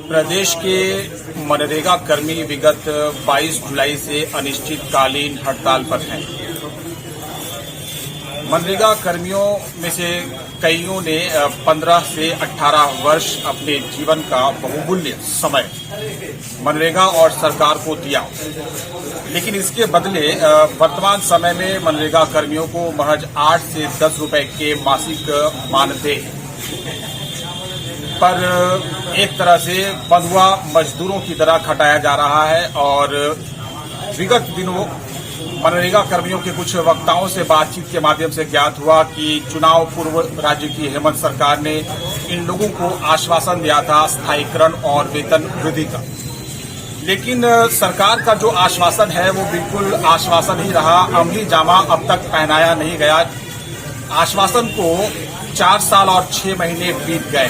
प्रदेश के मनरेगा कर्मी विगत 22 जुलाई से अनिश्चितकालीन हड़ताल पर हैं। मनरेगा कर्मियों में से कईयों ने 15 से 18 वर्ष अपने जीवन का बहुमूल्य समय मनरेगा और सरकार को दिया, लेकिन इसके बदले वर्तमान समय में मनरेगा कर्मियों को महज 8 से 10 रुपए के मासिक मानदेय पर एक तरह से बंधुआ मजदूरों की तरह खटाया जा रहा है। और विगत दिनों मनरेगा कर्मियों के कुछ वक्ताओं से बातचीत के माध्यम से ज्ञात हुआ कि चुनाव पूर्व राज्य की हेमंत सरकार ने इन लोगों को आश्वासन दिया था स्थायीकरण और वेतन वृद्धि का, लेकिन सरकार का जो आश्वासन है वो बिल्कुल आश्वासन ही रहा, अमली जामा अब तक पहनाया नहीं गया। आश्वासन को 4 साल और 6 महीने बीत गए।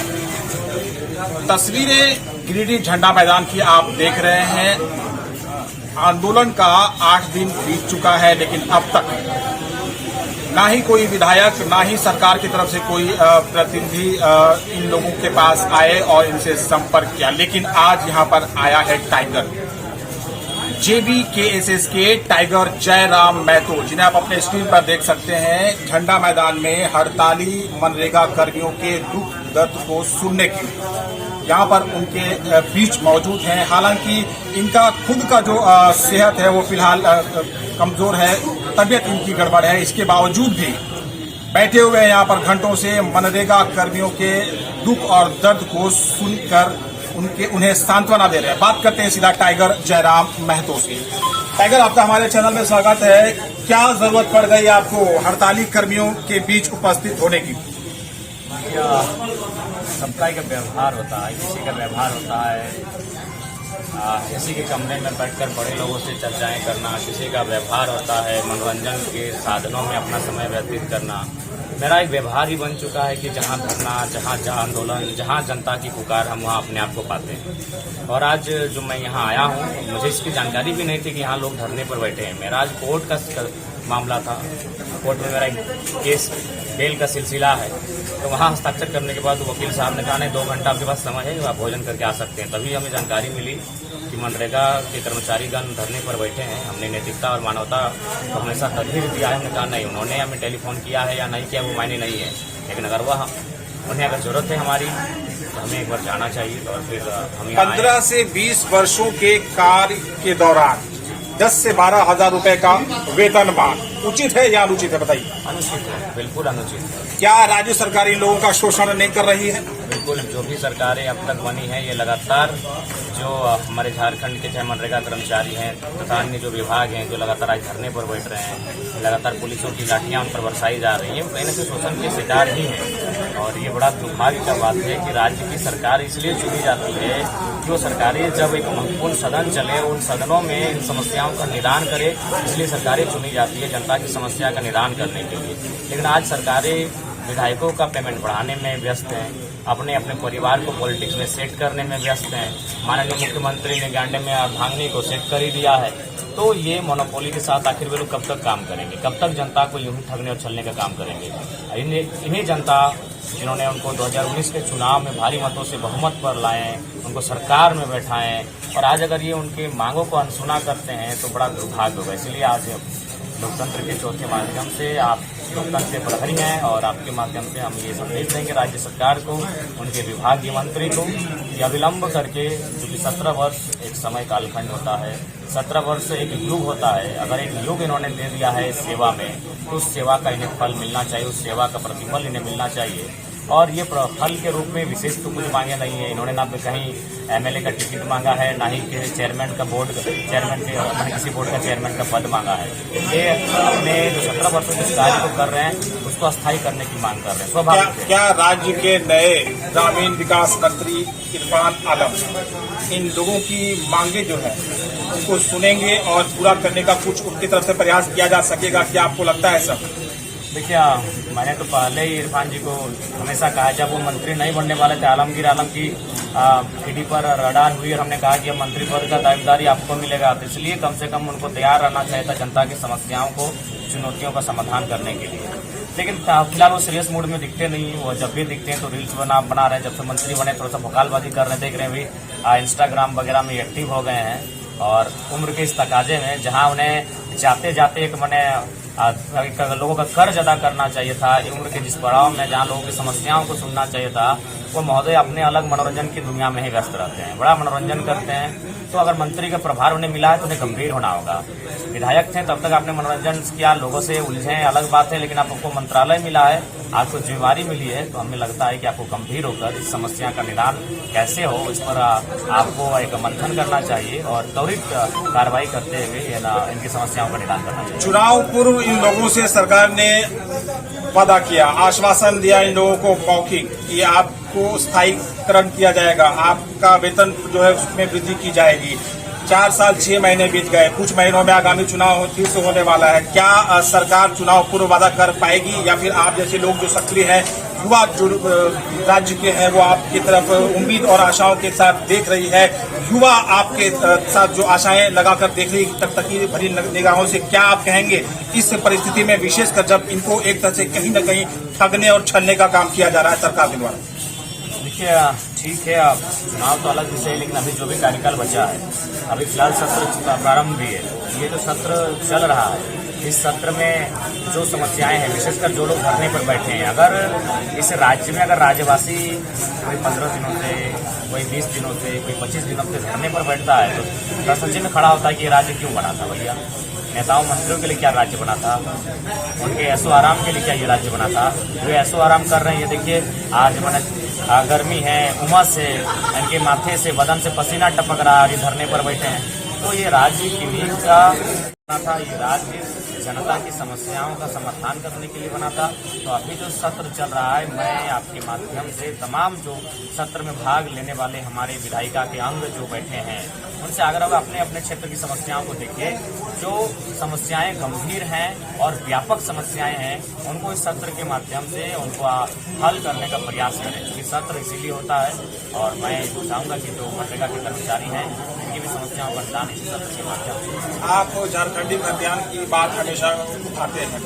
तस्वीरें गिरिडीह झंडा मैदान की आप देख रहे हैं। आंदोलन का 8 दिन बीत चुका है, लेकिन अब तक ना ही कोई विधायक ना ही सरकार की तरफ से कोई प्रतिनिधि इन लोगों के पास आए और इनसे संपर्क किया। लेकिन आज यहां पर आया है टाइगर JBKSS के टाइगर जयराम महतो, जिन्हें आप अपने स्क्रीन पर देख सकते हैं। झंडा मैदान में हड़ताली मनरेगा कर्मियों के दुख दर्द को सुनने के लिए यहाँ पर उनके बीच मौजूद हैं। हालांकि इनका खुद का जो सेहत है वो फिलहाल कमजोर है, तबीयत इनकी गड़बड़ है। इसके बावजूद भी बैठे हुए हैं यहाँ पर घंटों से मनरेगा कर्मियों के दुख और दर्द को सुनकर उन्हें सांत्वना दे रहे हैं। बात करते हैं सीधा टाइगर जयराम महतो से। टाइगर, आपका हमारे चैनल में स्वागत है। क्या जरूरत पड़ गई आपको हड़ताली कर्मियों के बीच उपस्थित होने की? सबका एक व्यवहार होता है, किसी का व्यवहार होता है किसी के कमरे में बैठकर बड़े लोगों से चर्चाएं करना, किसी का व्यवहार होता है मनोरंजन के साधनों में अपना समय व्यतीत करना। मेरा एक व्यवहार ही बन चुका है कि जहां धरना, जहां आंदोलन, जहां जनता की पुकार, हम वहां अपने आप को पाते हैं। और आज जो मैं यहां आया हूं, मुझे इसकी जानकारी भी नहीं थी कि यहाँ लोग धरने पर बैठे हैं। मेरा आज कोर्ट का मामला था, कोर्ट में मेरा एक केस बेल का सिलसिला है, तो वहाँ हस्ताक्षर करने के बाद वकील साहब ने कहा नहीं 2 घंटा आपके पास समय है, आप भोजन करके आ सकते हैं। तभी हमें जानकारी मिली कि मनरेगा के कर्मचारीगण धरने पर बैठे हैं। हमने नैतिकता और मानवता को हमेशा तरजीह दिया है। हमने कहा नहीं, उन्होंने हमें टेलीफोन किया है या नहीं किया वो मायने नहीं है, लेकिन अगर उन्हें अगर जरूरत है हमारी तो हमें एक बार जाना चाहिए। और फिर हम 15 से 20 वर्षों के कार्य के दौरान 10 से 12 हजार रुपए का वेतनमान उचित है या अनुचित है, बताइए? अनुचित है, बिल्कुल अनुचित है। क्या राज्य सरकार इन लोगों का शोषण नहीं कर रही है? बिल्कुल, जो भी सरकारें अब तक बनी हैं, ये लगातार जो हमारे झारखंड के चाहे मनरेगा कर्मचारी हैं तथा अन्य जो विभाग हैं जो लगातार आज धरने पर बैठ रहे हैं, लगातार पुलिसों की लाठियां उन पर बरसाई जा रही हैं, वो कहीं न कहीं शोषण के शिकार ही हैं। और ये बड़ा दुर्भाग्य का बात है कि राज्य की सरकार इसलिए चुनी जाती है कि वो सरकारें जब एक महत्वपूर्ण सदन चले, उन सदनों में इन समस्याओं का निदान करे, इसलिए सरकारें चुनी जाती है जनता की समस्या का निदान करने के लिए। लेकिन आज सरकारें विधायकों का पेमेंट बढ़ाने में व्यस्त हैं, अपने परिवार को पॉलिटिक्स में सेट करने में व्यस्त हैं। माननीय मुख्यमंत्री ने गांडे में अर्धांगिनी को सेट कर ही दिया है। तो ये मोनोपोली के साथ आखिर वे लोग कब तक काम करेंगे? कब तक जनता को यूं ही ठगने और छलने का काम करेंगे? इन्हीं जनता जिन्होंने उनको 2019 के चुनाव में भारी मतों से बहुमत पर लाए, उनको सरकार में बैठाएं, और आज अगर ये उनके मांगों को अनसुना करते हैं तो बड़ा दुर्भाग्य होगा। इसलिए आज लोकतंत्र के चौथ के माध्यम से आप लोकतंत्र के प्रहरी हैं और आपके माध्यम से हम ये संदेश देंगे राज्य सरकार को, उनके विभागीय मंत्री को, कि अविलंब करके, क्योंकि 17 वर्ष एक समय कालखंड होता है, 17 वर्ष एक युग होता है। अगर एक युग इन्होंने दे दिया है इस सेवा में, तो उस सेवा का इन्हें फल मिलना चाहिए, उस सेवा का प्रतिफल इन्हें मिलना चाहिए। और ये फल के रूप में विशेष तो कुछ मांगे नहीं है। इन्होंने ना कहीं MLA का टिकट मांगा है, ना ही चेयरमैन के किसी बोर्ड का चेयरमैन का पद मांगा है। ये अपने जो 17 वर्षों के कार्य को कर रहे हैं उसको अस्थायी करने की मांग कर रहे हैं। स्वाभाविक क्या राज्य के नए ग्रामीण विकास मंत्री इरफान आलम इन लोगों की मांगे जो है उसको सुनेंगे और पूरा करने का कुछ उनकी तरफ से प्रयास किया जा सकेगा? क्या आपको लगता है सब? देखिए, मैंने तो पहले ही इरफान जी को हमेशा कहा, जब वो मंत्री नहीं बनने वाले थे, आलमगीर आलम की ईडी पर रडार हुई और हमने कहा कि अब मंत्री पद का दावेदारी आपको मिलेगा, तो इसलिए कम से कम उनको तैयार रहना चाहिए था जनता की समस्याओं को, चुनौतियों का समाधान करने के लिए। लेकिन फिलहाल वो सीरियस मूड में दिखते नहीं। वो जब भी दिखते हैं तो रील्स बना रहे हैं। जब से मंत्री बने थोड़ा सा भोकालबाजी कर रहे हैं, देख रहे हैं भी इंस्टाग्राम वगैरह में एक्टिव हो गए हैं। और उम्र के इस तकाजे में जहां उन्हें जाते जाते एक लोगों का कर्ज अदा करना चाहिए था, उम्र के जिस पड़ाव में जहां लोगों की समस्याओं को सुनना चाहिए था, वो महोदय अपने अलग मनोरंजन की दुनिया में ही व्यस्त रहते हैं, बड़ा मनोरंजन करते हैं। तो अगर मंत्री का प्रभार उन्हें मिला है तो उन्हें गंभीर होना होगा। विधायक थे तब तक आपने मनोरंजन किया, लोगों से उलझे, अलग बात है, लेकिन आपको मंत्रालय मिला है, आपको जिम्मेवारी मिली है, तो हमें लगता है कि आपको गंभीर होकर इस समस्या का निदान कैसे हो इस पर आपको एक मंथन करना चाहिए और त्वरित कार्रवाई करते हुए इनकी समस्याओं का निदान करना चाहिए। चुनाव पूर्व इन लोगों से सरकार ने वादा किया, आश्वासन दिया इन लोगों को मौखिक कि आपको स्थायीकरण किया जाएगा, आपका वेतन जो है उसमें वृद्धि की जाएगी। 4 साल 6 महीने बीत गए, कुछ महीनों में आगामी चुनाव फिर से होने वाला है। क्या सरकार चुनाव पूर्व वादा कर पाएगी या फिर आप जैसे लोग जो सक्रिय हैं, युवा जो राज्य के हैं, वो आपकी तरफ उम्मीद और आशाओं के साथ देख रही है, युवा आपके साथ जो आशाएं लगाकर देख रही तकतकी भरी निगाहों से, क्या आप कहेंगे इस परिस्थिति में, विशेषकर जब इनको एक तरह से कहीं न कहीं ठगने और छलने का काम किया जा रहा है सरकार के द्वारा? देखिए, ठीक है, अब चुनाव तो अलग विषय है, लेकिन अभी जो भी कार्यकाल बचा है, अभी फिलहाल सत्र प्रारंभ भी है। ये जो सत्र चल रहा है, इस सत्र में जो समस्याएं हैं, विशेषकर जो लोग धरने पर बैठे हैं, अगर इस राज्य में अगर राज्यवासी कोई 15 दिनों से, कोई 20 दिनों से, कोई 25 दिनों से धरने पर बैठता है, तो प्रश्न चिन्ह खड़ा होता है कि ये राज्य क्यों बना था भैया? नेताओं मंत्रियों के लिए क्या राज्य बना था? उनके ऐसो आराम के लिए क्या ये राज्य बना था? जो ऐसो आराम कर रहे हैं, ये देखिए, आज गर्मी है, उमस है, इनके माथे से, बदन से पसीना टपक रहा है, ये धरने पर बैठे हैं। तो ये राज्य की नींव का बना था, ये राज्य जनता की समस्याओं का समाधान करने के लिए बना था। तो अभी जो सत्र चल रहा है, मैं आपके माध्यम से तमाम जो सत्र में भाग लेने वाले हमारे विधायिका के अंग जो बैठे हैं, उनसे आग्रह होगा, अपने अपने क्षेत्र की समस्याओं को देखिए। जो समस्याएं गंभीर हैं और व्यापक समस्याएं हैं, उनको इस सत्र के माध्यम से उनको हल करने का प्रयास करें। क्योंकि सत्र इसीलिए होता है, और मैं चाहूँगा कि जो मनरेगा के कर्मचारी हैं, इनकी भी समस्याओं का निदान इसी सत्र के माध्यम से। आप झारखंडी अभियान की बात हमेशा उठाते हैं।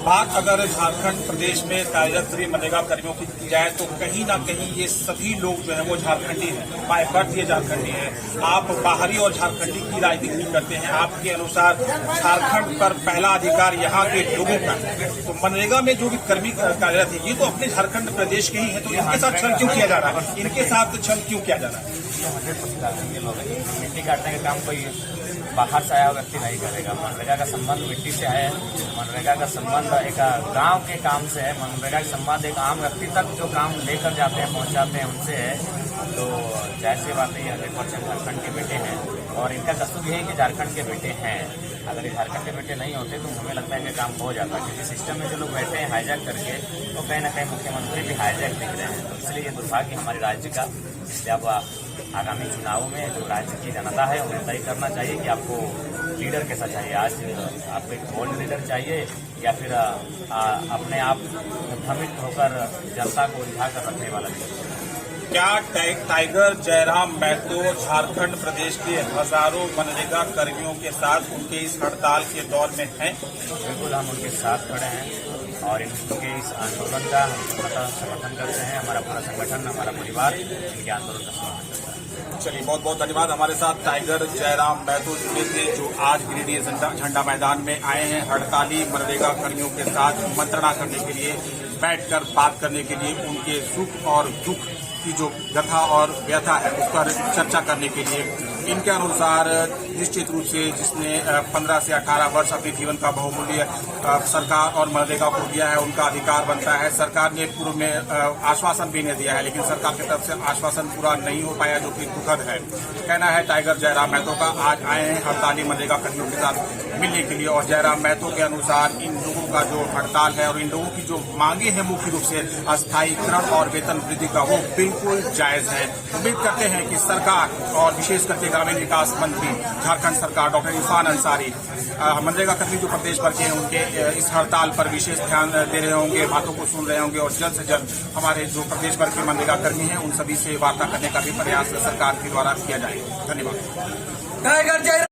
बात अगर झारखंड प्रदेश में कार्यरत मनरेगा कर्मियों की जाए तो कहीं ना कहीं ये सभी लोग जो है वो झारखंडी हैं, बाय बर्थ ये झारखंडी है। आप बाहरी और झारखंडी की राजनीति करते हैं, आपके अनुसार झारखंड पर पहला अधिकार यहाँ के लोगों का, तो मनरेगा में जो भी कर्मी कार्यरत है, ये तो अपने झारखंड प्रदेश के ही है, तो इनके साथ छल क्यों किया जा रहा है? इनके साथ छल क्यों किया जा रहा है? 100% लोग हैं। मिट्टी काटने का काम कोई बाहर से आया व्यक्ति नहीं करेगा। मनरेगा का संबंध मिट्टी से है, मनरेगा का संबंध एक गांव के काम से है, मनरेगा का संबंध एक आम व्यक्ति तक जो काम लेकर जाते हैं, पहुंचाते हैं, उनसे है। तो जाहिर सी बात है, 100% झारखंड के बेटे हैं, और इनका कसूर ये है कि झारखंड के बेटे हैं। अगर ये झारखंड के बेटे नहीं होते तो हमें लगता है कि काम हो जाता, क्योंकि सिस्टम में जो लोग बैठे हैं हाईजैक करके, तो कहीं ना कहीं मुख्यमंत्री भी हाईजैक दिख रहे हैं। तो इसलिए ये दुर्भाग्य हमारे राज्य का। इसलिए अब आगामी चुनावों में जो राज्य की जनता है, उन्हें तय करना चाहिए कि आपको लीडर कैसा चाहिए। आज आपको एक बोल्ड लीडर चाहिए या फिर अपने आप भ्रमित होकर जनता को उलझा कर रखने वाला लीडर। क्या टाइगर जयराम महतो झारखंड प्रदेश के हजारों मनरेगा कर्मियों के साथ उनके इस हड़ताल के दौर में हैं? बिल्कुल, हम उनके साथ खड़े हैं और इनके इस आंदोलन का हम समर्थन करते हैं। हमारा पूरा संगठन, हमारा परिवार इनके आंदोलन का समर्थन करता है। चलिए, बहुत बहुत धन्यवाद। हमारे साथ टाइगर जयराम महतो जुड़े थे, जो आज गिरिडीह झंडा मैदान में आए हैं हड़ताली मनरेगा कर्मियों के साथ मंत्रणा करने के लिए, बैठकर बात करने के लिए, उनके सुख और दुख की जो व्यथा और व्यथा है उस पर चर्चा करने के लिए। इनके अनुसार निश्चित रूप से जिसने 15 से 18 वर्ष अपने जीवन का बहुमूल्य सरकार और मनरेगा को दिया है, उनका अधिकार बनता है। सरकार ने पूर्व में आश्वासन भी नहीं दिया है, लेकिन सरकार की तरफ से आश्वासन पूरा नहीं हो पाया, जो कि दुखद है। कहना है टाइगर जयराम महतो का। आज आए हैं हड़ताली मनरेगा कर्मियों के साथ मिलने के लिए, और जयराम महतो के अनुसार इन लोगों का जो हड़ताल है और इन लोगों की जो मांगे हैं मुख्य रूप से अस्थायीकरण और वेतन वृद्धि का, वो बिल्कुल जायज है। उम्मीद करते हैं कि सरकार और विशेष करके ग्रामीण विकास मंत्री झारखंड सरकार डॉक्टर इरफान अंसारी मनरेगा कर्मी जो प्रदेश भर के हैं, उनके इस हड़ताल पर विशेष ध्यान दे रहे होंगे, बातों को सुन रहे होंगे, और जल्द से जल्द हमारे जो प्रदेश भर के मनरेगा कर्मी हैं उन सभी से वार्ता करने का भी प्रयास सरकार के द्वारा किया जाएगा। धन्यवाद।